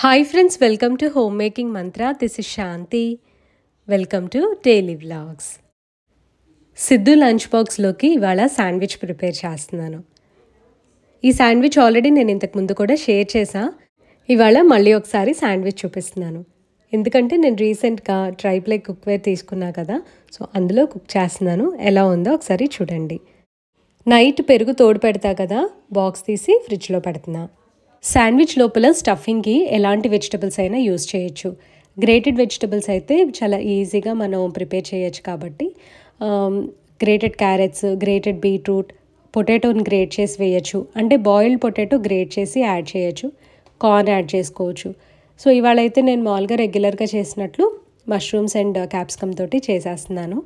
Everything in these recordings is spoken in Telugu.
Hi friends, welcome to Homemaking Mantra. This is Shanti. Welcome to Daily Vlogs. Siddhu lunch బాక్స్లోకి ఇవాళ శాండ్విచ్ ప్రిపేర్ చేస్తున్నాను. ఈ శాండ్విచ్ ఆల్రెడీ నేను ఇంతకుముందు కూడా షేర్ చేశా. ఇవాళ మళ్ళీ ఒకసారి శాండ్విచ్ చూపిస్తున్నాను. ఎందుకంటే నేను రీసెంట్గా ట్రైప్లై కుక్వేర్ తీసుకున్నా కదా, సో అందులో కుక్ చేస్తున్నాను. ఎలా ఉందో ఒకసారి చూడండి. నైట్ పెరుగు తోడు పెడతా కదా, బాక్స్ తీసి ఫ్రిడ్జ్లో పెడుతున్నా. శాండ్విచ్ లోపల స్టఫింగ్కి ఎలాంటి వెజిటబుల్స్ అయినా యూస్ చేయొచ్చు. గ్రేటెడ్ వెజిటబుల్స్ అయితే చాలా ఈజీగా మనం ప్రిపేర్ చేయొచ్చు కాబట్టి గ్రేటెడ్ క్యారెట్స్, గ్రేటెడ్ బీట్రూట్, పొటాటోని గ్రేట్ చేసి వేయచ్చు. అంటే బాయిల్డ్ పొటాటో గ్రేట్ చేసి యాడ్ చేయొచ్చు. కార్న్ యాడ్ చేసుకోవచ్చు. సో ఇవాళ అయితే నేను మామూలుగా రెగ్యులర్గా చేసినట్లు మష్రూమ్స్ అండ్ క్యాప్సికమ్ తోటి చేసేస్తున్నాను.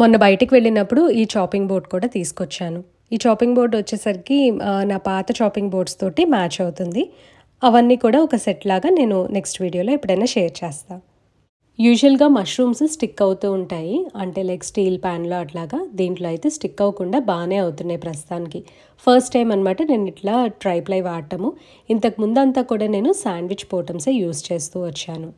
మొన్న బయటికి వెళ్ళినప్పుడు ఈ చాపింగ్ బోర్డ్ కూడా తీసుకొచ్చాను. ఈ చాపింగ్ బోర్డ్ వచ్చేసరికి నా పాత చాపింగ్ బోర్డ్స్ తోటి మ్యాచ్ అవుతుంది. అవన్నీ కూడా ఒక సెట్ లాగా నేను నెక్స్ట్ వీడియోలో ఎప్పుడైనా షేర్ చేస్తాను. యూజువల్గా మష్రూమ్స్ స్టిక్ అవుతూ ఉంటాయి, అంటే లైక్ స్టీల్ ప్యాన్లో అట్లాగా. దీంట్లో అయితే స్టిక్ అవ్వకుండా బాగానే అవుతున్నాయి ప్రస్తుతానికి. ఫస్ట్ టైం అనమాట నేను ఇట్లా ట్రైప్లై వాడటము. ఇంతకు ముందంతా కూడా నేను శాండ్విచ్ పోటమ్సే యూస్ చేస్తూ వచ్చాను.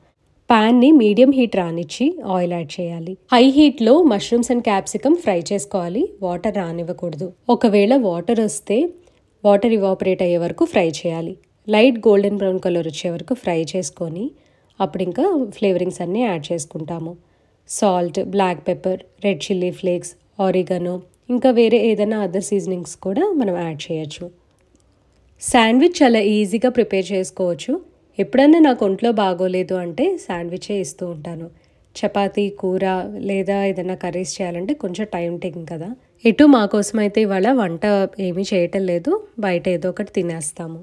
ప్యాన్ని మీడియం హీట్ రానిచ్చి ఆయిల్ యాడ్ చేయాలి. హై హీట్లో మష్రూమ్స్ అండ్ క్యాప్సికమ్ ఫ్రై చేసుకోవాలి. వాటర్ రానివ్వకూడదు. ఒకవేళ వాటర్ వస్తే వాటర్ ఇవాపరేట్ అయ్యే వరకు ఫ్రై చేయాలి. లైట్ గోల్డెన్ బ్రౌన్ కలర్ వచ్చే వరకు ఫ్రై చేసుకొని అప్పుడు ఇంకా ఫ్లేవరింగ్స్ అన్నీ యాడ్ చేసుకుంటాము. Salt, black pepper, red chilli flakes, oregano, ఇంకా వేరే ఏదైనా అదర్ సీజనింగ్స్ కూడా మనం యాడ్ చేయొచ్చు. శాండ్విచ్ చాలా ఈజీగా ప్రిపేర్ చేసుకోవచ్చు. ఎప్పుడన్నా నాకు ఒంట్లో బాగోలేదు అంటే శాండ్విచే ఇస్తూ ఉంటాను. చపాతీ, కూర లేదా ఏదైనా కర్రీస్ చేయాలంటే కొంచెం టైం టేకింగ్ కదా. ఎటు మా కోసం అయితే ఇవాళ వంట ఏమీ చేయటం లేదు, బయట ఏదో ఒకటి తినేస్తాము.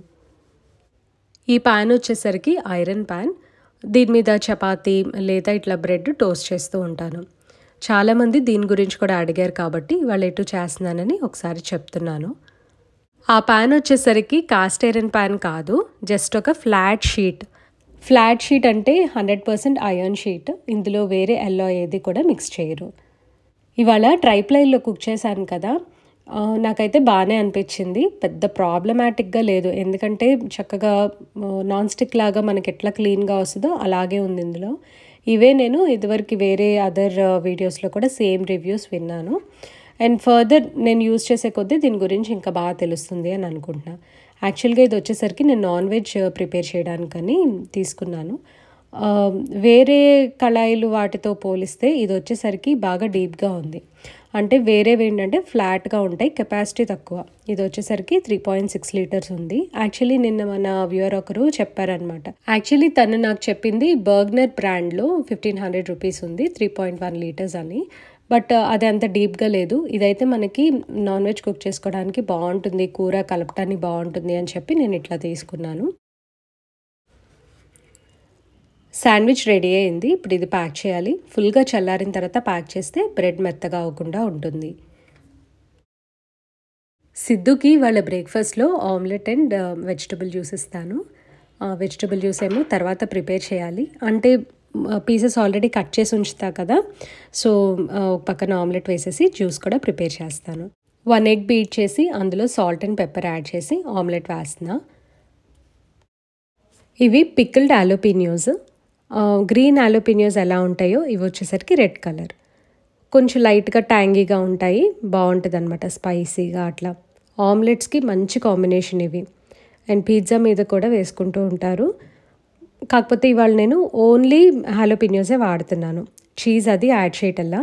ఈ ప్యాన్ వచ్చేసరికి ఐరన్ ప్యాన్. దీని మీద చపాతీ లేదా ఇట్లా బ్రెడ్ టోస్ట్ చేస్తూ ఉంటాను. చాలామంది దీని గురించి కూడా అడిగారు కాబట్టి ఇవాళ ఎటు చేస్తున్నానని ఒకసారి చెప్తున్నాను. ఆ ప్యాన్ వచ్చేసరికి కాస్ట్ ఐరన్ ప్యాన్ కాదు, జస్ట్ ఒక ఫ్లాట్ షీట్. ఫ్లాట్ షీట్ అంటే 100% ఐరన్ షీట్. ఇందులో వేరే ఎల్లో ఏది కూడా మిక్స్ చేయరు. ఇవాళ ట్రైప్లైలో కుక్ చేశాను కదా, నాకైతే బాగానే అనిపించింది. పెద్ద ప్రాబ్లమాటిక్గా లేదు, ఎందుకంటే చక్కగా నాన్ స్టిక్ లాగా మనకి ఎట్లా క్లీన్గా వస్తుందో అలాగే ఉంది ఇందులో. ఇవే నేను ఇదివరకు వేరే అదర్ వీడియోస్లో కూడా సేమ్ రివ్యూస్ విన్నాను. అండ్ ఫర్దర్ నేను యూజ్ చేసే కొద్దీ దీని గురించి ఇంకా బాగా తెలుస్తుంది అని అనుకుంటున్నా. యాక్చువల్గా ఇది వచ్చేసరికి నేను నాన్ వెజ్ ప్రిపేర్ చేయడానికని తీసుకున్నాను. వేరే కళాయిలు వాటితో పోలిస్తే ఇది వచ్చేసరికి బాగా డీప్గా ఉంది. అంటే వేరేవి ఏంటంటే ఫ్లాట్గా ఉంటాయి, కెపాసిటీ తక్కువ. ఇది వచ్చేసరికి 3.6 లీటర్స్ ఉంది. యాక్చువల్లీ నిన్న మన వ్యూవర్ ఒకరు చెప్పారనమాట. యాక్చువల్లీ తను నాకు చెప్పింది బర్గ్నర్ బ్రాండ్లో 1500 రూపీస్ ఉంది, 3.1 లీటర్స్ అని. బట్ అది అంత డీప్గా లేదు. ఇదైతే మనకి నాన్ వెజ్ కుక్ చేసుకోవడానికి బాగుంటుంది, కూర కలపడానికి బాగుంటుంది అని చెప్పి నేను ఇట్లా తీసుకున్నాను. శాండ్విచ్ రెడీ అయింది. ఇప్పుడు ఇది ప్యాక్ చేయాలి. ఫుల్గా చల్లారిన తర్వాత ప్యాక్ చేస్తే బ్రెడ్ మెత్తగా అవ్వకుండా ఉంటుంది. సిద్ధుకి వాళ్ళ బ్రేక్ఫాస్ట్లో ఆమ్లెట్ అండ్ వెజిటబుల్ జ్యూస్ ఇస్తాను. వెజిటబుల్ జ్యూస్ ఏమో తర్వాత ప్రిపేర్ చేయాలి. అంటే పీసెస్ ఆల్రెడీ కట్ చేసి ఉంచుతా కదా, సో ఒక పక్కన ఆమ్లెట్ వేసేసి జ్యూస్ కూడా ప్రిపేర్ చేస్తాను. 1 ఎగ్ బీట్ చేసి అందులో సాల్ట్ అండ్ పెప్పర్ యాడ్ చేసి ఆమ్లెట్ వేస్తున్నా. ఇవి పికిల్డ్ ఆలోపినియోస్. గ్రీన్ ఆలోపినియోస్ ఎలా ఉంటాయో ఇవి వచ్చేసరికి రెడ్ కలర్. కొంచెం లైట్గా ట్యాంగీగా ఉంటాయి, బాగుంటుంది అనమాట, స్పైసీగా అట్లా. ఆమ్లెట్స్కి మంచి కాంబినేషన్ ఇవి. అండ్ పిజ్జా మీద కూడా వేసుకుంటూ ఉంటారు. కాకపోతే ఇవాళ నేను ఓన్లీ హాలోపినియోసే వాడుతున్నాను. చీజ్ అది యాడ్ చేయటల్లా.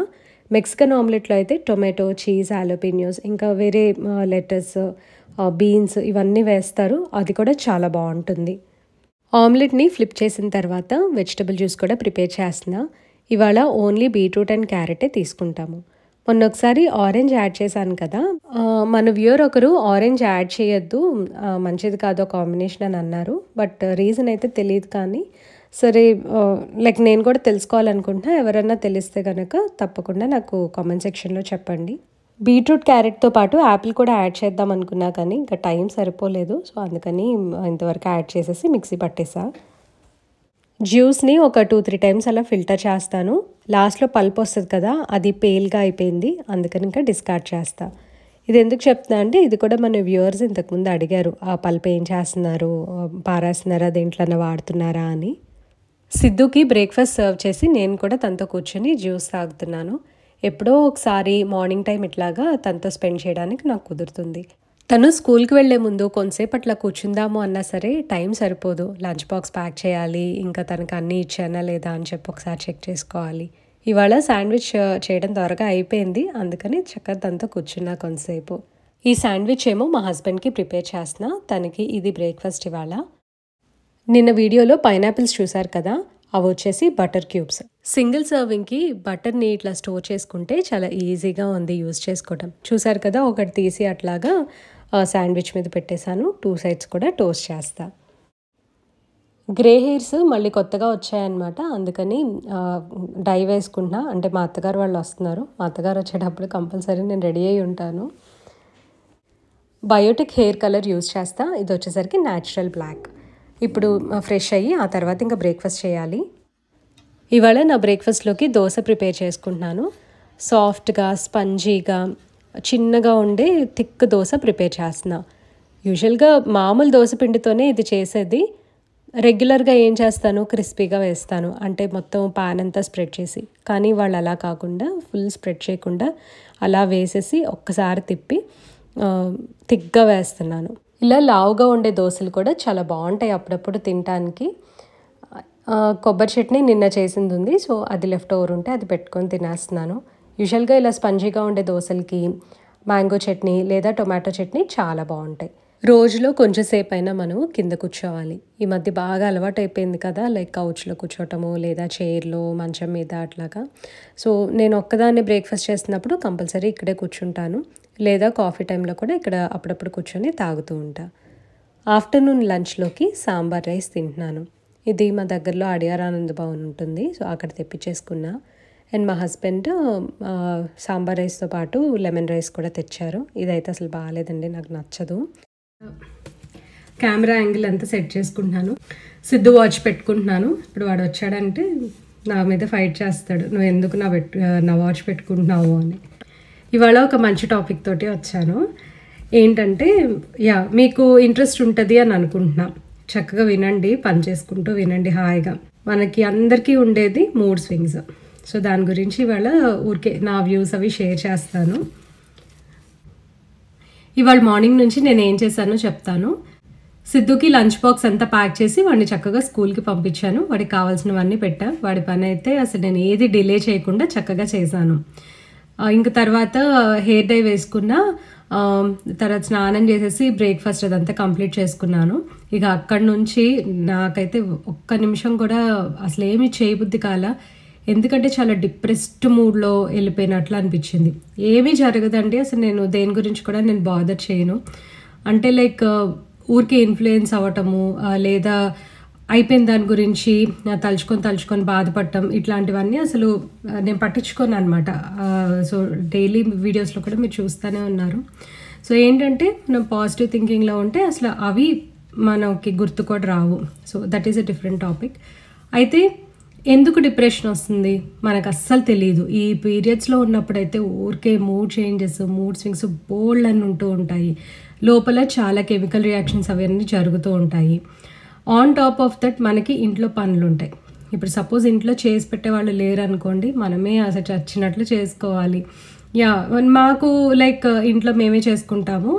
మెక్సికన్ ఆమ్లెట్లో అయితే టొమాటో, చీజ్, హాలోపినియోస్, ఇంకా వేరే లెటర్స్, బీన్స్ ఇవన్నీ వేస్తారు. అది కూడా చాలా బాగుంటుంది. ఆమ్లెట్ని ఫ్లిప్ చేసిన తర్వాత వెజిటబుల్ జ్యూస్ కూడా ప్రిపేర్ చేస్తున్నా. ఇవాళ ఓన్లీ బీట్రూట్ అండ్ క్యారెటే తీసుకుంటాము. మొన్న ఒకసారి ఆరెంజ్ యాడ్ చేశాను కదా, మన వ్యూవర్ ఒకరు ఆరెంజ్ యాడ్ చేయొద్దు, మంచిది కాదు కాంబినేషన్ అని అన్నారు. బట్ రీజన్ అయితే తెలియదు, కానీ సరే లైక్ నేను కూడా తెలుసుకోవాలనుకుంటున్నా. ఎవరైనా తెలిస్తే కనుక తప్పకుండా నాకు కామెంట్ సెక్షన్లో చెప్పండి. బీట్రూట్ క్యారెట్తో పాటు యాపిల్ కూడా యాడ్ చేద్దాం అనుకున్నా, కానీ ఇంకా టైం సరిపోలేదు. సో అందుకని ఇంతవరకు యాడ్ చేసేసి మిక్సీ పట్టేసా. జ్యూస్ని ఒక 2-3 టైమ్స్ అలా ఫిల్టర్ చేస్తాను. లాస్ట్లో పల్ప్ వస్తుంది కదా, అది పేల్గా అయిపోయింది, అందుకని ఇంకా డిస్కార్డ్ చేస్తా. ఇది ఎందుకు చెప్తున్నా అంటే ఇది కూడా మన వ్యూవర్స్ ఇంతకుముందు అడిగారు, ఆ పల్ప్ ఏం చేస్తున్నారు, పారేస్తున్నారా, దేంట్లోనే వాడుతున్నారా అని. సిద్ధుకి బ్రేక్ఫాస్ట్ సర్వ్ చేసి నేను కూడా తనతో కూర్చొని జ్యూస్ తాగుతున్నాను. ఎప్పుడో ఒకసారి మార్నింగ్ టైం ఇట్లాగా తనతో స్పెండ్ చేయడానికి నాకు కుదురుతుంది. తను స్కూల్కి వెళ్లే ముందు కొంతసేపు అట్లా కూర్చుందాము అన్నా సరే టైం సరిపోదు. లంచ్ బాక్స్ ప్యాక్ చేయాలి, ఇంకా తనకు అన్నీ ఇచ్చానా లేదా అని చెప్పి ఒకసారి చెక్ చేసుకోవాలి. ఇవాళ శాండ్విచ్ చేయడం త్వరగా అయిపోయింది, అందుకని చక్కగా తనతో కూర్చున్నా కొంతసేపు. ఈ శాండ్విచ్ ఏమో మా హస్బెండ్కి ప్రిపేర్ చేస్తున్నా, తనకి ఇది బ్రేక్ఫాస్ట్ ఇవాళ. నిన్న వీడియోలో పైనాపిల్స్ చూసారు కదా, అవి వచ్చేసి బటర్ క్యూబ్స్. సింగిల్ సర్వింగ్కి బటర్ని ఇట్లా స్టోర్ చేసుకుంటే చాలా ఈజీగా ఉంది యూజ్ చేసుకోవటం. చూసారు కదా, ఒకటి తీసి అట్లాగా శాండ్విచ్ మీద పెట్టేశాను. 2 సైడ్స్ కూడా టోస్ట్ చేస్తా. గ్రే హెయిర్స్ మళ్ళీ కొత్తగా వచ్చాయన్నమాట, అందుకని డై వేసుకుంటున్నా. అంటే మా అత్తగారు వాళ్ళు వస్తున్నారు, మా అత్తగారు వచ్చేటప్పుడు కంపల్సరీ నేను రెడీ అయి ఉంటాను. బయోటిక్ హెయిర్ కలర్ యూజ్ చేస్తా. ఇది వచ్చేసరికి న్యాచురల్ బ్లాక్. ఇప్పుడు ఫ్రెష్ అయ్యి ఆ తర్వాత ఇంకా బ్రేక్ఫాస్ట్ చేయాలి. ఇవాళ నా బ్రేక్ఫాస్ట్లోకి దోశ ప్రిపేర్ చేసుకుంటున్నాను. సాఫ్ట్గా స్పంజీగా చిన్నగా ఉండే థిక్ దోశ ప్రిపేర్ చేస్తున్నా. యూజువల్గా మామూలు దోశ పిండితోనే ఇది చేసేది. రెగ్యులర్గా ఏం చేస్తాను, క్రిస్పీగా వేస్తాను, అంటే మొత్తం పాన్ అంతా స్ప్రెడ్ చేసి. కానీ వాళ్ళు అలా కాకుండా ఫుల్ స్ప్రెడ్ చేయకుండా అలా వేసేసి ఒక్కసారి తిప్పి థిక్గా వేస్తున్నాను. ఇలా లావుగా ఉండే దోశలు కూడా చాలా బాగుంటాయి అప్పుడప్పుడు తినడానికి. కొబ్బరి చట్నీ నిన్న చేసింది ఉంది, సో అది లెఫ్ట్ ఓవర్ ఉంటే అది పెట్టుకొని తినేస్తున్నాను. యూజువల్గా ఇలా స్పంజీగా ఉండే దోశలకి మ్యాంగో చట్నీ లేదా టొమాటో చట్నీ చాలా బాగుంటాయి. రోజులో కొంచెం సేపు అయినా మనం కింద కూర్చోవాలి. ఈ మధ్య బాగా అలవాటు అయిపోయింది కదా, లైక్ కౌచ్లో కూర్చోవటము లేదా చైర్లో మంచం మీద అట్లాగా. సో నేను ఒక్కదాన్ని బ్రేక్ఫాస్ట్ చేస్తున్నప్పుడు కంపల్సరీ ఇక్కడే కూర్చుంటాను, లేదా కాఫీ టైంలో కూడా ఇక్కడ అప్పుడప్పుడు కూర్చొని తాగుతూ ఉంటా. ఆఫ్టర్నూన్ లంచ్లోకి సాంబార్ రైస్ తింటున్నాను. ఇది మా దగ్గరలో అడియార్ ఆనంద్ భవన్ ఉంటుంది, సో అక్కడ తెప్పించేసుకున్నా. అండ్ మా హస్బెండ్ సాంబార్ రైస్తో పాటు లెమన్ రైస్ కూడా తెచ్చారు. ఇదైతే అసలు బాగాలేదండి, నాకు నచ్చదు. కెమెరా యాంగిల్ అంతా సెట్ చేసుకుంటున్నాను. సిద్ధు వాచ్ పెట్టుకుంటున్నాను. ఇప్పుడు వాడు వచ్చాడంటే నా మీద ఫైట్ చేస్తాడు, నువ్వు ఎందుకు నా వాచ్ పెట్టుకుంటున్నావు అని. ఇవాళ ఒక మంచి టాపిక్ తోటి వచ్చాను. ఏంటంటే మీకు ఇంట్రెస్ట్ ఉంటుంది అని అనుకుంటున్నా. చక్కగా వినండి, పని చేసుకుంటూ వినండి హాయిగా. మనకి అందరికీ ఉండేది మూడ్ స్వింగ్స్. సో దాని గురించి ఇవాళ ఊరికే నా వ్యూస్ అవి షేర్ చేస్తాను. ఇవాళ మార్నింగ్ నుంచి నేను ఏం చేశానో చెప్తాను. సిద్ధుకి లంచ్ బాక్స్ అంతా ప్యాక్ చేసి వాడిని చక్కగా స్కూల్కి పంపించాను. వాడికి కావాల్సినవన్నీ పెట్టా. వాడి పని అయితే అసలు నేను ఏది డిలే చేయకుండా చక్కగా చేశాను. ఇంక తర్వాత హెయిర్ డై వేసుకున్నా, తర్వాత స్నానం చేసేసి బ్రేక్ఫాస్ట్ అదంతా కంప్లీట్ చేసుకున్నాను. ఇక అక్కడి నుంచి నాకైతే ఒక్క నిమిషం కూడా అసలు ఏమీ చేయబుద్ధి కాల. ఎందుకంటే చాలా డిప్రెస్డ్ మూడ్లో వెళ్ళిపోయినట్లు అనిపించింది. ఏమీ జరగదండి అసలు, నేను దేని గురించి కూడా నేను బాదర్ చేయను. అంటే లైక్ ఊరికే ఇన్ఫ్లుయెన్స్ అవ్వటము, లేదా అయిపోయిన దాని గురించి తలుచుకొని బాధపడటం, ఇట్లాంటివన్నీ అసలు నేను పట్టించుకోను అనమాట. సో డైలీ వీడియోస్లో కూడా మీరు చూస్తూనే ఉన్నారు. సో ఏంటంటే మనం పాజిటివ్ థింకింగ్లో ఉంటే అసలు అవి మనకి గుర్తు కూడా రావు. So that is a different topic. అయితే ఎందుకు డిప్రెషన్ వస్తుంది మనకు అస్సలు తెలియదు. ఈ పీరియడ్స్లో ఉన్నప్పుడైతే ఊరికే మూడ్ చేంజెస్, మూడ్ స్వింగ్స్ బోల్డ్ అని ఉంటూ ఉంటాయి. లోపల చాలా కెమికల్ రియాక్షన్స్ అవన్నీ జరుగుతూ ఉంటాయి. ఆన్ టాప్ ఆఫ్ దట్ మనకి ఇంట్లో పనులు ఉంటాయి. ఇప్పుడు సపోజ్ ఇంట్లో చేసి పెట్టేవాళ్ళు లేరు అనుకోండి, మనమే అసలు చచ్చినట్లు చేసుకోవాలి. మాకు లైక్ ఇంట్లో మేమే చేసుకుంటాము,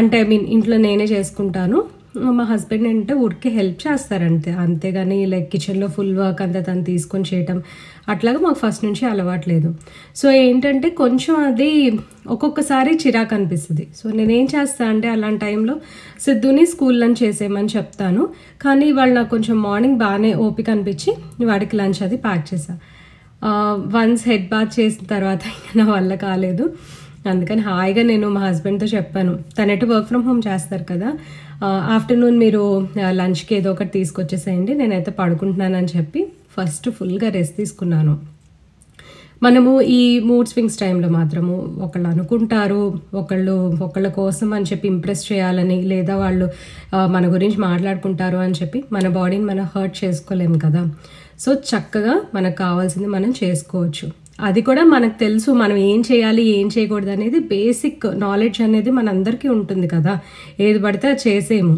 అంటే ఐ మీన్ ఇంట్లో నేనే చేసుకుంటాను. మా హస్బెండ్ అంటే ఊరికే హెల్ప్ చేస్తారంతే, అంతేగాని లైక్ కిచెన్లో ఫుల్ వర్క్ అంతా తను తీసుకొని చేయటం అట్లాగా మాకు ఫస్ట్ నుంచి అలవాట్లేదు. సో ఏంటంటే కొంచెం అది ఒక్కొక్కసారి చిరాకు అనిపిస్తుంది. సో నేనేం చేస్తాను అంటే అలాంటి టైంలో సిద్ధుని స్కూల్ లంచ్ చేసేయమని చెప్తాను. కానీ వాళ్ళు నాకు కొంచెం మార్నింగ్ బాగానే ఓపిక అనిపించి వాడికి లంచ్ అది ప్యాక్ చేశాను. వన్స్ హెడ్ బాత్ చేసిన తర్వాత ఇంకా నా వల్ల కాలేదు. అందుకని హాయిగా నేను మా హస్బెండ్తో చెప్పాను, తనెటు వర్క్ ఫ్రమ్ హోమ్ చేస్తారు కదా, ఆఫ్టర్నూన్ మీరు లంచ్కి ఏదో ఒకటి తీసుకొచ్చేసేయండి, నేనైతే పడుకుంటున్నానని చెప్పి ఫస్ట్ ఫుల్గా రెస్ట్ తీసుకున్నాను. మనము ఈ మూడ్ స్వింగ్స్ టైంలో మాత్రము ఒకళ్ళు అనుకుంటారు, ఒకళ్ళ కోసం అని చెప్పి ఇంప్రెస్ చేయాలని, లేదా వాళ్ళు మన గురించి మాట్లాడుకుంటారు అని చెప్పి మన బాడీని మనం హర్ట్ చేసుకోలేము కదా. సో చక్కగా మనకు కావాల్సింది మనం చేసుకోవచ్చు. అది కూడా మనకు తెలుసు మనం ఏం చేయాలి ఏం చేయకూడదు అనేది బేసిక్ నాలెడ్జ్ అనేది మనందరికీ ఉంటుంది కదా, ఏది పడితే అది చేసేము.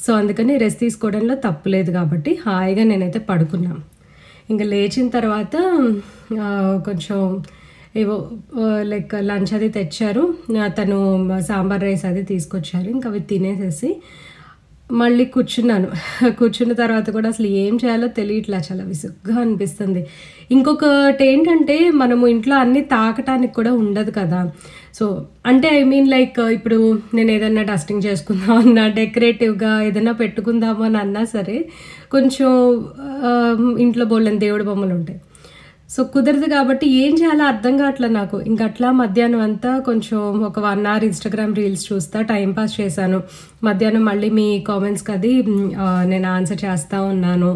సో అందుకని రెస్ట్ తీసుకోవడంలో తప్పులేదు కాబట్టి హాయిగా నేనైతే పడుకున్నాను. ఇంకా లేచిన తర్వాత కొంచెం ఏవో లైక్ లంచ్ అది తెచ్చారు, తను సాంబార్ రైస్ అది తీసుకొచ్చారు. ఇంకా అవి తినేసేసి మళ్ళీ కూర్చున్నాను. కూర్చున్న తర్వాత కూడా అసలు ఏం చేయాలో తెలియట్లా, చాలా విసుగ్గా అనిపిస్తుంది. ఇంకొకటి ఏంటంటే మనము ఇంట్లో అన్నీ తాకటానికి కూడా ఉండదు కదా. సో అంటే ఐ మీన్ లైక్ ఇప్పుడు నేను ఏదన్నా డస్టింగ్ చేసుకుందాం అన్నా, డెకరేటివ్గా ఏదైనా పెట్టుకుందాము అని అన్నా సరే కొంచెం ఇంట్లో బోళ్ళని దేవుడి బొమ్మలు ఉంటాయి. సో కుదరదు కాబట్టి ఏం చేయాలో అర్థం కావట్లే నాకు. ఇంకా అట్లా మధ్యాహ్నం అంతా కొంచెం ఒక 1 hour ఇన్స్టాగ్రామ్ రీల్స్ చూస్తా టైంపాస్ చేశాను. మధ్యాహ్నం మళ్ళీ మీ కామెంట్స్కి అది నేను ఆన్సర్ చేస్తూ ఉన్నాను.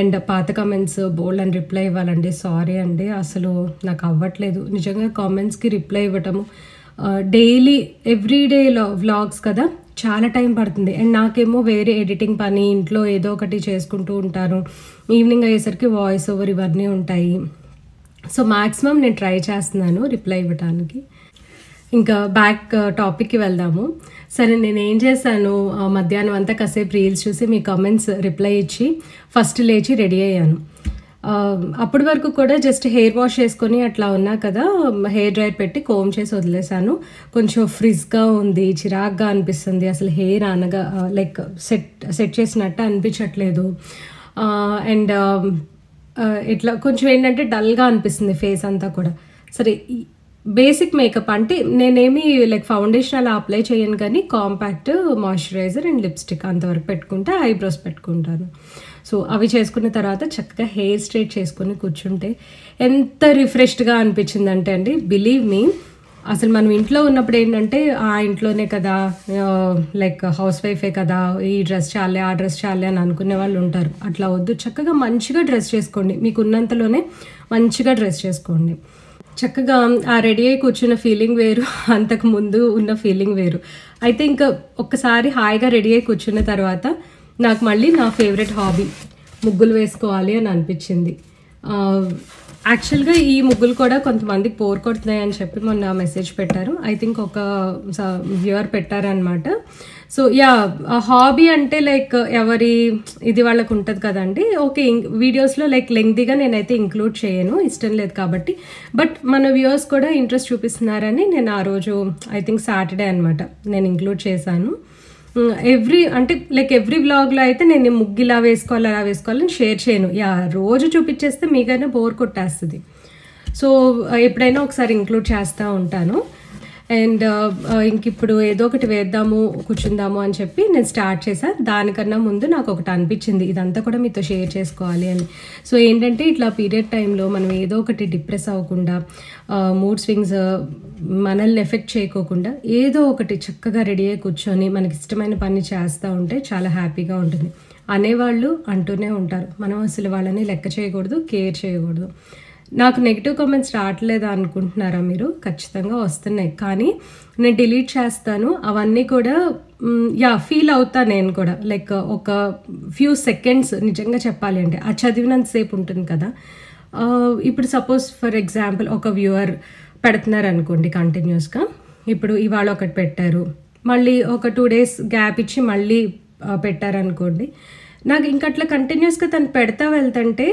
అండ్ పాత కామెంట్స్ బోల్డ్ అని రిప్లై ఇవ్వాలండి. సారీ అండి, అసలు నాకు అవ్వట్లేదు నిజంగా కామెంట్స్కి రిప్లై ఇవ్వటము. డైలీ ఎవ్రీడే వ్లాగ్స్ కదా, చాలా టైం పడుతుంది. అండ్ నాకేమో వేరే ఎడిటింగ్ పని, ఇంట్లో ఏదో ఒకటి చేసుకుంటూ ఉంటాను. ఈవినింగ్ అయ్యేసరికి వాయిస్ ఓవర్ ఇవన్నీ ఉంటాయి. సో మ్యాక్సిమం నేను ట్రై చేస్తున్నాను రిప్లై ఇవ్వడానికి. ఇంకా బ్యాక్ టాపిక్కి వెళ్దాము. సరే నేను ఏం చేశాను, మధ్యాహ్నం అంతా కాసేపు రీల్స్ చూసి మీ కామెంట్స్ రిప్లై ఇచ్చి ఫస్ట్ లేచి రెడీ అయ్యాను. అప్పటి వరకు కూడా జస్ట్ హెయిర్ వాష్ చేసుకొని అట్లా ఉన్నా కదా, హెయిర్ డ్రైయర్ పెట్టి కోమ్ చేసి వదిలేసాను. కొంచెం ఫ్రిజ్గా ఉంది, చిరాగ్గా అనిపిస్తుంది, అసలు హెయిర్ అనగా లైక్ సెట్ చేసినట్టు అనిపించట్లేదు. అండ్ ఇట్లా కొంచెం ఏంటంటే డల్గా అనిపిస్తుంది ఫేస్ అంతా కూడా. సరే బేసిక్ మేకప్ అంటే నేనేమి లైక్ ఫౌండేషన్ అలా అప్లై చేయను, కానీ కాంపాక్ట్ మాయిశ్చరైజర్ అండ్ లిప్స్టిక్ అంతవరకు పెట్టుకుంటే ఐబ్రోస్ పెట్టుకుంటాను. సో అవి చేసుకున్న తర్వాత చక్కగా హెయిర్ స్ట్రైట్ చేసుకుని కూర్చుంటే ఎంత రిఫ్రెష్డ్గా అనిపించిందంటే అండి, బిలీవ్ మీ, అసలు మనం ఇంట్లో ఉన్నప్పుడు ఏంటంటే ఆ ఇంట్లోనే కదా, లైక్ హౌస్ వైఫే కదా, ఈ డ్రెస్ చాలే ఆ డ్రెస్ చాలే అని అనుకునే వాళ్ళు ఉంటారు. అట్లా వద్దు, చక్కగా మంచిగా డ్రెస్ చేసుకోండి, మీకు ఉన్నంతలోనే మంచిగా డ్రెస్ చేసుకోండి. చక్కగా ఆ రెడీ అయి కూర్చున్న ఫీలింగ్ వేరు, అంతకు ముందు ఉన్న ఫీలింగ్ వేరు. అయితే ఇంకా ఒక్కసారి హాయిగా రెడీ అయి కూర్చున్న తర్వాత నాకు మళ్ళీ నా ఫేవరెట్ హాబీ ముగ్గులు వేసుకోవాలి అని అనిపించింది. యాక్చువల్గా ఈ ముగ్గులు కూడా కొంతమందికి బోర్ కొడుతున్నాయి అని చెప్పి మొన్న మెసేజ్ పెట్టారు. ఐ థింక్ ఒక వ్యూవర్ పెట్టారనమాట. సో యా, హాబీ అంటే లైక్ ఎవరి ఇది వాళ్ళకు ఉంటుంది కదండి. ఓకే, వీడియోస్లో లైక్ లెంగ్తీగా నేనైతే ఇంక్లూడ్ చేయను, ఇష్టం లేదు కాబట్టి. బట్ మన వ్యూవర్స్ కూడా ఇంట్రెస్ట్ చూపిస్తున్నారని నేను ఆ రోజు ఐ థింక్ సాటర్డే అనమాట నేను ఇంక్లూడ్ చేశాను. ఎవ్రీ వ్లాగ్లో అయితే నేను ముగ్గు ఇలా వేసుకోవాలి అలా వేసుకోవాలని షేర్ చేయను. యా, రోజు చూపించేస్తే మీకైనా బోర్ కొట్టేస్తుంది. సో ఎప్పుడైనా ఒకసారి ఇంక్లూడ్ చేస్తూ ఉంటాను. అండ్ ఇంక ఇప్పుడు ఏదో ఒకటి వేద్దాము కూర్చుందాము అని చెప్పి నేను స్టార్ట్ చేశాను. దానికన్నా ముందు నాకు ఒకటి అనిపించింది, ఇదంతా కూడా మీతో షేర్ చేసుకోవాలి అని. సో ఏంటంటే ఇట్లా పీరియడ్ టైంలో మనం ఏదో ఒకటి డిప్రెస్ అవ్వకుండా, మూడ్ స్వింగ్స్ మనల్ని ఎఫెక్ట్ చేయకోకుండా ఏదో ఒకటి చక్కగా రెడీ అయ్యి కూర్చొని మనకి ఇష్టమైన పని చేస్తూ ఉంటే చాలా హ్యాపీగా ఉంటుంది. అనేవాళ్ళు అంటూనే ఉంటారు, మనం అసలు వాళ్ళని లెక్క చేయకూడదు, కేర్ చేయకూడదు. నాకు నెగిటివ్ కామెంట్స్ రావట్లేదా అనుకుంటున్నారా మీరు? ఖచ్చితంగా వస్తున్నాయి, కానీ నేను డిలీట్ చేస్తాను అవన్నీ కూడా. యా, ఫీల్ అవుతా నేను కూడా, లైక్ ఒక ఫ్యూ సెకండ్స్ నిజంగా చెప్పాలి అంటే ఆ చదివినంతసేపు ఉంటుంది కదా. ఇప్పుడు సపోజ్ ఫర్ ఎగ్జాంపుల్ ఒక వ్యూవర్ పెడుతున్నారు అనుకోండి కంటిన్యూస్గా, ఇప్పుడు ఇవాళ ఒకటి పెట్టారు, మళ్ళీ ఒక 2 days గ్యాప్ ఇచ్చి మళ్ళీ పెట్టారనుకోండి, నాకు ఇంకట్లా కంటిన్యూస్గా తను పెడతా వెళ్తుంటే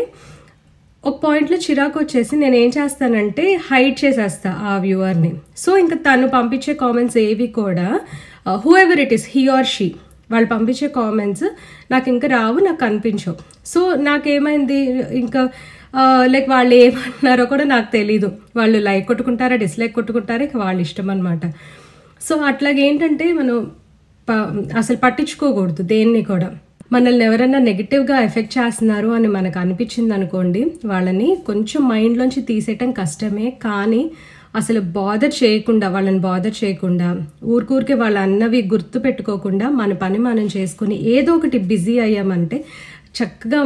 ఒక పాయింట్లో చిరాకు వచ్చేసి నేను ఏం చేస్తానంటే హైడ్ చేసేస్తా ఆ వ్యూవర్ని. సో ఇంకా తను పంపించే కామెంట్స్ ఏవి కూడా who ever it is, he or she, వాళ్ళు పంపించే కామెంట్స్ నాకు ఇంకా రావు, నాకు కనిపించవు. సో నాకేమైంది ఇంకా లైక్ వాళ్ళు ఏమంటున్నారో కూడా నాకు తెలీదు. వాళ్ళు లైక్ కొట్టుకుంటారా డిస్లైక్ కొట్టుకుంటారా, ఇక వాళ్ళ ఇష్టం అనమాట. సో అట్లాగేంటంటే మనం అసలు పట్టించుకోకూడదు దేన్ని కూడా. మనల్ని ఎవరైనా నెగిటివ్గా ఎఫెక్ట్ చేస్తున్నారు అని మనకు అనిపించింది అనుకోండి, వాళ్ళని కొంచెం మైండ్లోంచి తీసేయటం కష్టమే, కానీ అసలు వాళ్ళని బాదర్ చేయకుండా ఊరికే వాళ్ళు అన్నవి గుర్తు పెట్టుకోకుండా మన పని మనం చేసుకుని ఏదో ఒకటి బిజీ అయ్యామంటే చక్కగా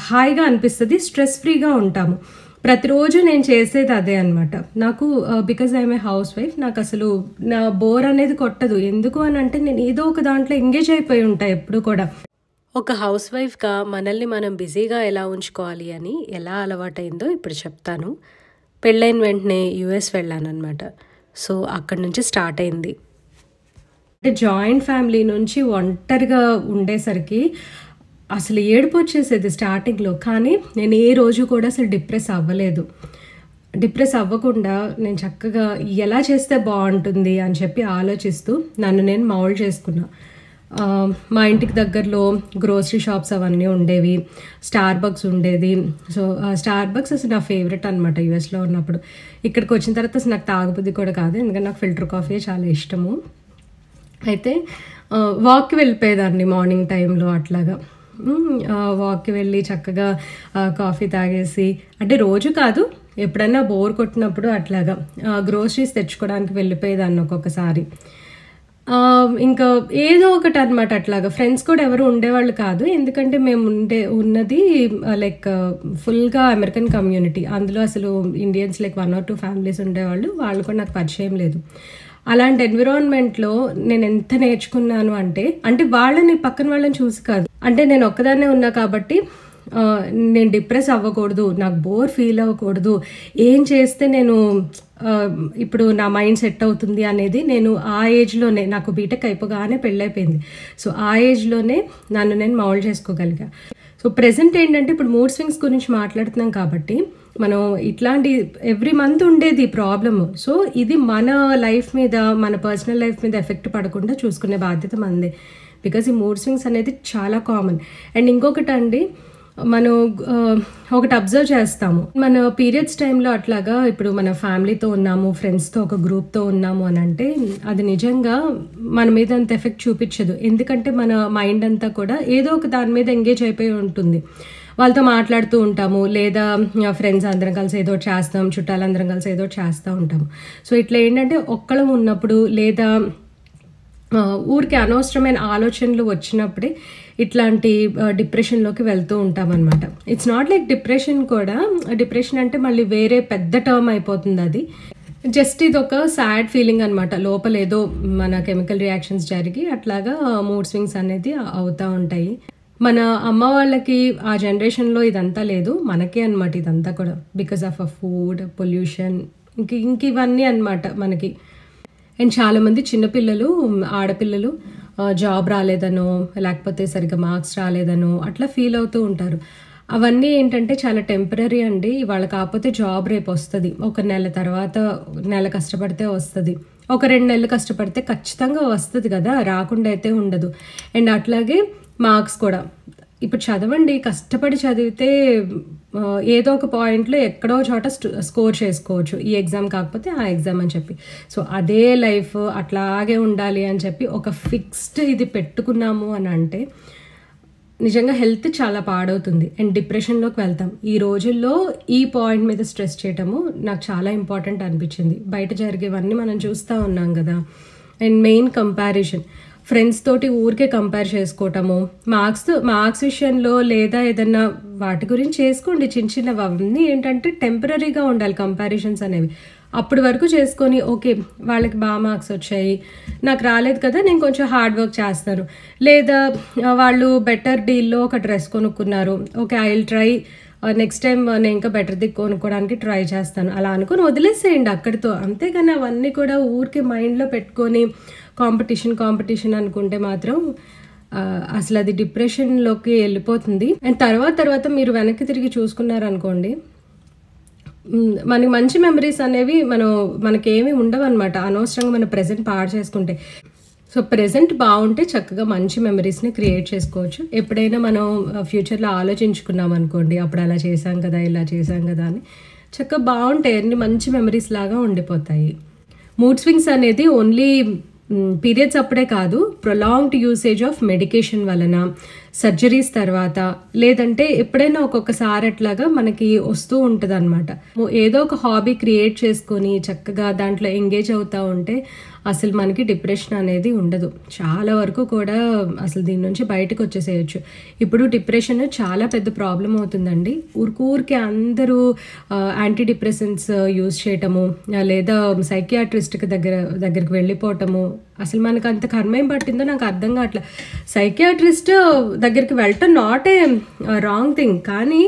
హాయిగా అనిపిస్తుంది, స్ట్రెస్ ఫ్రీగా ఉంటాము. ప్రతిరోజు నేను చేసేది అదే అనమాట. నాకు because I'm a house wife, నాకు అసలు నా బోర్ అనేది కొట్టదు. ఎందుకు అని అంటే నేను ఏదో ఒక దాంట్లో ఎంగేజ్ అయిపోయి ఉంటాను ఎప్పుడు కూడా. ఒక హౌస్ వైఫ్గా మనల్ని మనం బిజీగా ఎలా ఉంచుకోవాలి అని ఎలా అలవాటైందో ఇప్పుడు చెప్తాను. పెళ్ళైన వెంటనే యూఎస్ వెళ్ళానన్నమాట. సో అక్కడి నుంచి స్టార్ట్ అయింది. అంటే జాయింట్ ఫ్యామిలీ నుంచి ఒంటరిగా ఉండేసరికి అసలు ఏడుపు వచ్చేసేది స్టార్టింగ్లో. కానీ నేను ఏ రోజు కూడా అసలు డిప్రెస్ అవ్వలేదు. డిప్రెస్ అవ్వకుండా నేను చక్కగా ఎలా చేస్తే బాగుంటుంది అని చెప్పి ఆలోచిస్తూ నన్ను నేను మౌల్డ్ చేసుకున్నా. మా ఇంటికి దగ్గరలో గ్రోసరీ షాప్స్ అవన్నీ ఉండేవి, స్టార్ బక్స్ ఉండేది. సో స్టార్ బక్స్ అసలు నా ఫేవరెట్ అనమాట యూఎస్లో ఉన్నప్పుడు. ఇక్కడికి వచ్చిన తర్వాత అసలు నాకు తాగబుద్ధి కూడా కాదు, ఎందుకంటే నాకు ఫిల్టర్ కాఫీ చాలా ఇష్టము. అయితే వాక్కి వెళ్ళిపోయేదాన్ని మార్నింగ్ టైంలో అట్లాగా. వాక్కి వెళ్ళి చక్కగా కాఫీ తాగేసి, అంటే రోజు కాదు, ఎప్పుడన్నా బోర్ కొట్టినప్పుడు అట్లాగా గ్రోసరీస్ తెచ్చుకోవడానికి వెళ్ళిపోయేదాన్ని ఒక్కొక్కసారి. ఇంకా ఏదో ఒకటి అనమాట అట్లాగా. ఫ్రెండ్స్ కూడా ఎవరు ఉండేవాళ్ళు కాదు, ఎందుకంటే మేము ఉన్నది లైక్ ఫుల్గా అమెరికన్ కమ్యూనిటీ. అందులో అసలు ఇండియన్స్ లైక్ 1 or 2 ఫ్యామిలీస్ ఉండేవాళ్ళు, వాళ్ళు కూడా నాకు పరిచయం లేదు. అలాంటి ఎన్విరాన్మెంట్లో నేను ఎంత నేర్చుకున్నాను అంటే వాళ్ళని పక్కన వాళ్ళని చూసి కాదు, అంటే నేను ఒక్కదాన్నే ఉన్నా కాబట్టి నేను డిప్రెస్ అవ్వకూడదు, నాకు బోర్ ఫీల్ అవ్వకూడదు, ఏం చేస్తే నేను ఇప్పుడు నా మైండ్ సెట్ అవుతుంది అనేది నేను ఆ ఏజ్లోనే, నాకు బీటెక్ అయిపోగానే పెళ్ళైపోయింది. సో ఆ ఏజ్లోనే నన్ను నేను మౌల్డ్ చేసుకోగలిగా. సో ప్రెసెంట్ ఏంటంటే ఇప్పుడు మూడ్ స్వింగ్స్ గురించి మాట్లాడుతున్నాం కాబట్టి మనం ఇట్లాంటి ఎవ్రీ మంత్ ఉండేది ప్రాబ్లమ్. సో ఇది మన లైఫ్ మీద, మన పర్సనల్ లైఫ్ మీద ఎఫెక్ట్ పడకుండా చూసుకునే బాధ్యత మనదే. బికాజ్ ఈ మూడ్ స్వింగ్స్ అనేది చాలా కామన్. అండ్ ఇంకొకటి అండి, మనం ఒకటి అబ్జర్వ్ చేస్తాము, మన పీరియడ్స్ టైంలో అట్లాగా ఇప్పుడు మన ఫ్యామిలీతో ఉన్నాము, ఫ్రెండ్స్తో ఒక గ్రూప్తో ఉన్నాము అని అంటే అది నిజంగా మన మీద అంత ఎఫెక్ట్ చూపించదు. ఎందుకంటే మన మైండ్ అంతా కూడా ఏదో ఒక దాని మీద ఎంగేజ్ అయిపోయి ఉంటుంది. వాళ్ళతో మాట్లాడుతూ ఉంటాము, లేదా ఫ్రెండ్స్ అందరం కలిసి ఏదో చేస్తాం, చుట్టాలందరం కలిసి ఏదో చేస్తూ ఉంటాము. సో ఇట్లా ఏంటంటే ఒక్కళ్ళం ఉన్నప్పుడు లేదా ఊరికి అనవసరమైన ఆలోచనలు వచ్చినప్పుడే ఇట్లాంటి డిప్రెషన్లోకి వెళ్తూ ఉంటాం అనమాట. ఇట్స్ నాట్ లైక్ డిప్రెషన్ కూడా, డిప్రెషన్ అంటే మళ్ళీ వేరే పెద్ద టర్మ్ అయిపోతుంది. అది జస్ట్ ఇది ఒక సాడ్ ఫీలింగ్ అనమాట. లోపల ఏదో మన కెమికల్ రియాక్షన్స్ జరిగి అట్లాగా మూడ్ స్వింగ్స్ అనేది అవుతూ ఉంటాయి. మన అమ్మ వాళ్ళకి ఆ జనరేషన్లో ఇదంతా లేదు, మనకే అనమాట ఇదంతా కూడా, బికాస్ ఆఫ్ ఫుడ్ పొల్యూషన్ ఇంక ఇవన్నీ అనమాట మనకి. అండ్ చాలామంది చిన్నపిల్లలు, ఆడపిల్లలు జాబ్ రాలేదనో లేకపోతే సరిగ్గా మార్క్స్ రాలేదనో అట్లా ఫీల్ అవుతూ ఉంటారు. అవన్నీ ఏంటంటే చాలా టెంపరీ అండి. ఇవాళ కాకపోతే జాబ్ రేపు వస్తుంది, ఒక నెల తర్వాత, నెల కష్టపడితే వస్తుంది, ఒక 2 నెలలు కష్టపడితే ఖచ్చితంగా వస్తుంది కదా, రాకుండా అయితే ఉండదు. అండ్ అట్లాగే మార్క్స్ కూడా, ఇప్పుడు చదవండి, కష్టపడి చదివితే ఏదో ఒక పాయింట్లో ఎక్కడో చోట స్కోర్ చేసుకోవచ్చు, ఈ ఎగ్జామ్ కాకపోతే ఆ ఎగ్జామ్ అని చెప్పి. సో అదే లైఫ్ అట్లాగే ఉండాలి అని చెప్పి ఒక ఫిక్స్డ్ ఇది పెట్టుకున్నాము అని అంటే నిజంగా హెల్త్ చాలా పాడవుతుంది అండ్ డిప్రెషన్లోకి వెళ్తాం. ఈ రోజుల్లో ఈ పాయింట్ మీద స్ట్రెస్ చేయటము నాకు చాలా ఇంపార్టెంట్ అనిపించింది. బయట జరిగేవన్నీ మనం చూస్తూ ఉన్నాం కదా. అండ్ మెయిన్ కంపారిజన్, ఫ్రెండ్స్ తోటి ఊరికే కంపేర్ చేసుకోవటము, మార్క్స్ విషయంలో లేదా ఏదన్నా వాటి గురించి చేసుకోండి, చిన్న చిన్నవి. అవన్నీ ఏంటంటే టెంపరీగా ఉండాలి కంపారిజన్స్ అనేవి. అప్పటి వరకు చేసుకొని ఓకే వాళ్ళకి బాగా మార్క్స్ వచ్చాయి, నాకు రాలేదు కదా, నేను కొంచెం హార్డ్ వర్క్ చేస్తాను. లేదా వాళ్ళు బెటర్ డీల్లో ఒక డ్రెస్ కొనుక్కున్నారు, okay I will try, next time నేను ఇంకా బెటర్ది కొనుక్కోవడానికి ట్రై చేస్తాను, అలా అనుకుని వదిలేసేయండి అక్కడితో. అంతేగాని అవన్నీ కూడా ఊరికే మైండ్లో పెట్టుకొని కాంపిటీషన్ అనుకుంటే మాత్రం అసలు అది డిప్రెషన్లోకి వెళ్ళిపోతుంది. అండ్ తర్వాత మీరు వెనక్కి తిరిగి చూసుకున్నారనుకోండి, మనకి మంచి మెమరీస్ అనేవి మనకేమీ ఉండవు అనమాట, అనవసరంగా మన ప్రెజెంట్ పాడు చేసుకుంటే. సో ప్రెజెంట్ బాగుంటే చక్కగా మంచి మెమరీస్ని క్రియేట్ చేసుకోవచ్చు. ఎప్పుడైనా మనం ఫ్యూచర్లో ఆలోచించుకున్నాం అనుకోండి, అప్పుడు అలా చేసాం కదా, ఇలా చేసాం కదా అని చక్కగా బాగుంటాయి, అన్ని మంచి మెమరీస్ లాగా ఉండిపోతాయి. మూడ్ స్వింగ్స్ అనేది ఓన్లీ పీరియడ్స్ అప్పుడే కాదు, ప్రొలాంగ్డ్ యూసేజ్ ఆఫ్ మెడికేషన్ వలన, సర్జరీస్ తర్వాత, లేదంటే ఎప్పుడైనా ఒక్కొక్కసారి అట్లాగా మనకి వస్తూ ఉంటుంది అనమాట. ఏదో ఒక హాబీ క్రియేట్ చేసుకొని చక్కగా దాంట్లో ఎంగేజ్ అవుతూ ఉంటే అసలు మనకి డిప్రెషన్ అనేది ఉండదు. చాలా వరకు కూడా అసలు దీని నుంచి బయటకు వచ్చేసేయచ్చు. ఇప్పుడు డిప్రెషన్ చాలా పెద్ద ప్రాబ్లం అవుతుందండి. ఊరికే అందరూ యాంటీ డిప్రెసెంట్స్ యూజ్ చేయటము, లేదా సైకియాట్రిస్ట్కి దగ్గరికి వెళ్ళిపోవటము, అసలు మనకు అంత కర్మ ఏం పట్టిందో నాకు అర్థం కావట్లేదు. సైకియాట్రిస్ట్ దగ్గరికి వెళ్ళటం నాట్ ఏ రాంగ్ థింగ్, కానీ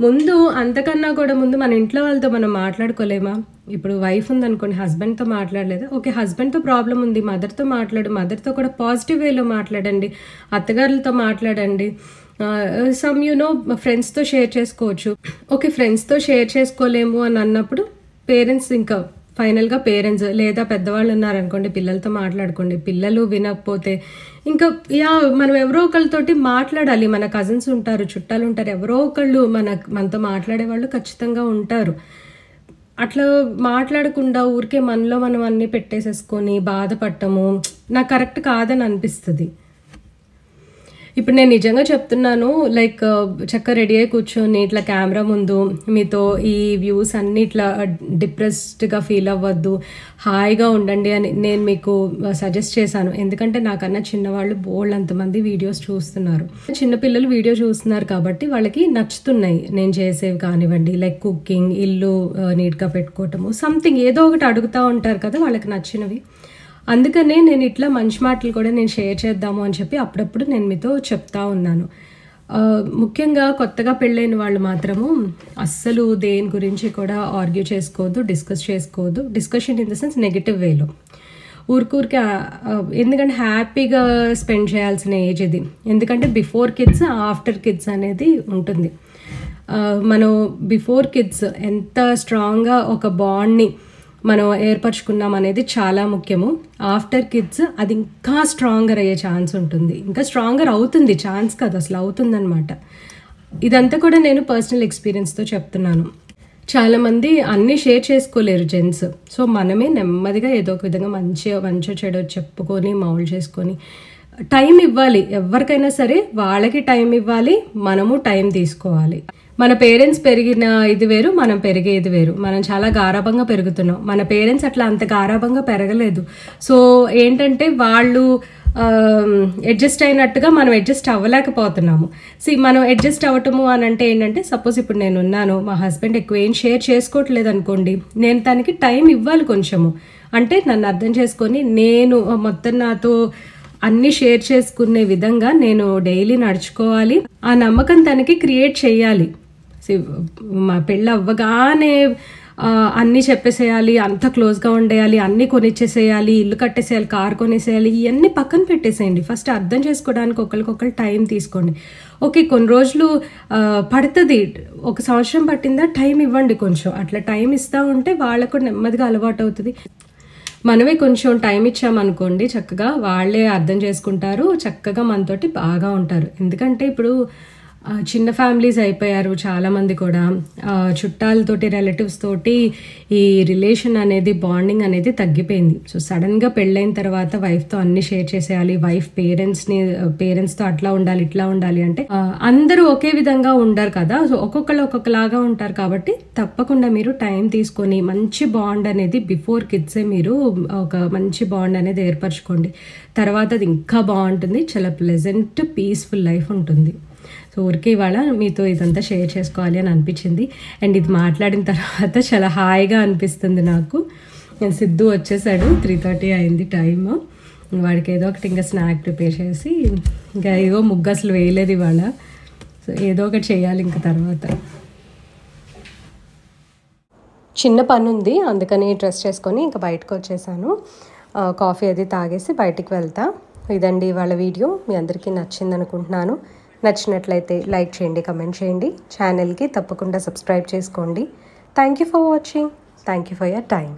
ముందు అంతకన్నా కూడా ముందు మన ఇంట్లో వాళ్ళతో మనం మాట్లాడుకోలేమా? ఇప్పుడు వైఫ్ ఉందనుకోండి, హస్బెండ్తో మాట్లాడలేదు, ఓకే హస్బెండ్తో ప్రాబ్లం ఉంది, మదర్తో మాట్లాడు, మదర్తో కూడా పాజిటివ్ వేలో మాట్లాడండి, అత్తగారులతో మాట్లాడండి, సమ్ ఫ్రెండ్స్తో షేర్ చేసుకోవచ్చు. ఓకే ఫ్రెండ్స్తో షేర్ చేసుకోలేము అని అన్నప్పుడు పేరెంట్స్, ఇంకా ఫైనల్గా పేరెంట్స్ లేదా పెద్దవాళ్ళు ఉన్నారనుకోండి, పిల్లలతో మాట్లాడుకోండి. పిల్లలు వినకపోతే ఇంకా మనం ఎవరో ఒకళ్ళతోటి మాట్లాడాలి. మన కజిన్స్ ఉంటారు, చుట్టాలు ఉంటారు, ఎవరో ఒకళ్ళు మనతో మాట్లాడే వాళ్ళు ఖచ్చితంగా ఉంటారు. అట్లా మాట్లాడకుండా ఊరికే మనలో మనం అన్నీ పెట్టేసేసుకొని బాధపడటము నాకు కరెక్ట్ కాదని అనిపిస్తుంది. ఇప్పుడు నేను నిజంగా చెప్తున్నాను, లైక్ చక్కగా రెడీ అయి కూర్చొని ఇట్లా కెమెరా ముందు మీతో ఈ వ్యూస్ అన్ని ఇట్లా డిప్రెస్డ్గా ఫీల్ అవ్వద్దు, హాయిగా ఉండండి అని నేను మీకు సజెస్ట్ చేశాను. ఎందుకంటే నాకన్నా చిన్నవాళ్ళు బోల్డ్ అంతమంది వీడియోస్ చూస్తున్నారు, చిన్నపిల్లలు వీడియో చూస్తున్నారు కాబట్టి వాళ్ళకి నచ్చుతున్నాయి నేను చేసేవి కానివ్వండి, లైక్ కుకింగ్, ఇల్లు నీట్గా పెట్టుకోవటము, సంథింగ్ ఏదో ఒకటి అడుగుతూ ఉంటారు కదా వాళ్ళకి నచ్చినవి. అందుకనే నేను ఇట్లా మంచి మాటలు కూడా నేను షేర్ చేద్దాము అని చెప్పి అప్పుడప్పుడు నేను మీతో చెప్తా ఉన్నాను. ముఖ్యంగా కొత్తగా పెళ్ళైన వాళ్ళు మాత్రము అస్సలు దేని గురించి కూడా ఆర్గ్యూ చేసుకోవద్దు, డిస్కస్ చేసుకోవద్దు. Discussion in the sense negative వేలో, ఊరికే ఎందుకంటే హ్యాపీగా స్పెండ్ చేయాల్సిన ఏజ్ ఇది. ఎందుకంటే బిఫోర్ కిడ్స్, ఆఫ్టర్ కిడ్స్ అనేది ఉంటుంది. మనం బిఫోర్ కిడ్స్ ఎంత స్ట్రాంగ్గా ఒక బాండ్ని మనం ఏర్పరచుకున్నాం అనేది చాలా ముఖ్యము. ఆఫ్టర్ కిడ్స్ అది ఇంకా స్ట్రాంగర్ అయ్యే ఛాన్స్ ఉంటుంది, ఇంకా స్ట్రాంగర్ అవుతుంది, ఛాన్స్ కాదు అసలు అవుతుందన్నమాట. ఇదంతా కూడా నేను పర్సనల్ ఎక్స్పీరియన్స్తో చెప్తున్నాను. చాలామంది అన్నీ షేర్ చేసుకోలేరు జెంట్స్. సో మనమే నెమ్మదిగా ఏదో ఒక విధంగా మంచి చెడు చెప్పుకొని మౌల్డ్ చేసుకొని టైం ఇవ్వాలి. ఎవరికైనా సరే వాళ్ళకి టైం ఇవ్వాలి, మనము టైం తీసుకోవాలి. మన పేరెంట్స్ పెరిగిన ఇది వేరు, మనం పెరిగేది వేరు. మనం చాలా గారాబంగా పెరుగుతున్నాం, మన పేరెంట్స్ అట్లా అంత గారాబంగా పెరగలేదు. సో ఏంటంటే వాళ్ళు అడ్జస్ట్ అయినట్టుగా మనం అడ్జస్ట్ అవ్వలేకపోతున్నాము. మనం అడ్జస్ట్ అవ్వటము అని అంటే ఏంటంటే, సపోజ్ ఇప్పుడు నేను ఉన్నాను, మా హస్బెండ్ ఎక్కువ ఏం షేర్ చేసుకోవట్లేదు అనుకోండి, నేను తనకి టైం ఇవ్వాలి కొంచెము. అంటే నన్ను అర్థం చేసుకొని నేను మొత్తం నాతో అన్నీ షేర్ చేసుకునే విధంగా నేను డైలీ నడుచుకోవాలి. ఆ నమ్మకం తనకి క్రియేట్ చేయాలి. మా పెళ్ళి అవ్వగానే అన్నీ చెప్పేసేయాలి, అంత క్లోజ్గా ఉండేయాలి, అన్నీ కొనిచ్చేసేయాలి, ఇల్లు కట్టేసేయాలి, కారు కొనేసేయాలి, ఇవన్నీ పక్కన పెట్టేసేయండి. ఫస్ట్ అర్థం చేసుకోవడానికి ఒకరికొకరు టైం తీసుకోండి. ఓకే కొన్ని రోజులు పడుతుంది, 1 సంవత్సరం పట్టిందా, టైం ఇవ్వండి కొంచెం. అట్లా టైం ఇస్తూ ఉంటే వాళ్ళకు నెమ్మదిగా అలవాటు అవుతుంది. మనమే కొంచెం టైం ఇచ్చామనుకోండి, చక్కగా వాళ్ళే అర్థం చేసుకుంటారు, చక్కగా మనతోటి బాగా ఉంటారు. ఎందుకంటే ఇప్పుడు చిన్న ఫ్యామిలీస్ అయిపోయారు చాలామంది కూడా, చుట్టాలతోటి రిలేటివ్స్ తోటి ఈ రిలేషన్ అనేది, బాండింగ్ అనేది తగ్గిపోయింది. సో సడన్గా పెళ్ళైన తర్వాత వైఫ్తో అన్ని షేర్ చేసేయాలి, వైఫ్ పేరెంట్స్తో అట్లా ఉండాలి ఇట్లా ఉండాలి అంటే అందరూ ఒకే విధంగా ఉండరు కదా. సో ఒక్కొక్కరు ఒక్కొక్కలాగా ఉంటారు కాబట్టి తప్పకుండా మీరు టైం తీసుకొని మంచి బాండ్ అనేది బిఫోర్ కిడ్సే మీరు ఒక మంచి బాండ్ అనేది ఏర్పరచుకోండి. తర్వాత అది ఇంకా బాగుంటుంది, చాలా ప్లెజెంట్ పీస్ఫుల్ లైఫ్ ఉంటుంది. సో ఊరికే ఇవాళ మీతో ఇదంతా షేర్ చేసుకోవాలి అని అనిపించింది. అండ్ ఇది మాట్లాడిన తర్వాత చాలా హాయిగా అనిపిస్తుంది నాకు. సిద్ధు వచ్చేసాడు, 3:30 అయింది టైము. వాడికి ఏదో ఒకటి ఇంకా స్నాక్ ప్రిపేర్ చేసి, ఇంకా ఏదో ముగ్గు అసలు వేయలేదు ఇవాళ, సో ఏదో ఒకటి చేయాలి ఇంకా తర్వాత. చిన్న పని ఉంది, అందుకని డ్రెస్ చేసుకొని ఇంకా బయటకు వచ్చేసాను. కాఫీ అది తాగేసి బయటికి వెళ్తా. ఇదండి ఇవాళ వీడియో. మీ అందరికీ నచ్చింది అనుకుంటున్నాను. నచ్చినట్లయితే లైక్ చేయండి, కమెంట్ చేయండి, ఛానల్కి తప్పకుండా సబ్స్క్రైబ్ చేసుకోండి. Thank you for watching. Thank you for your time.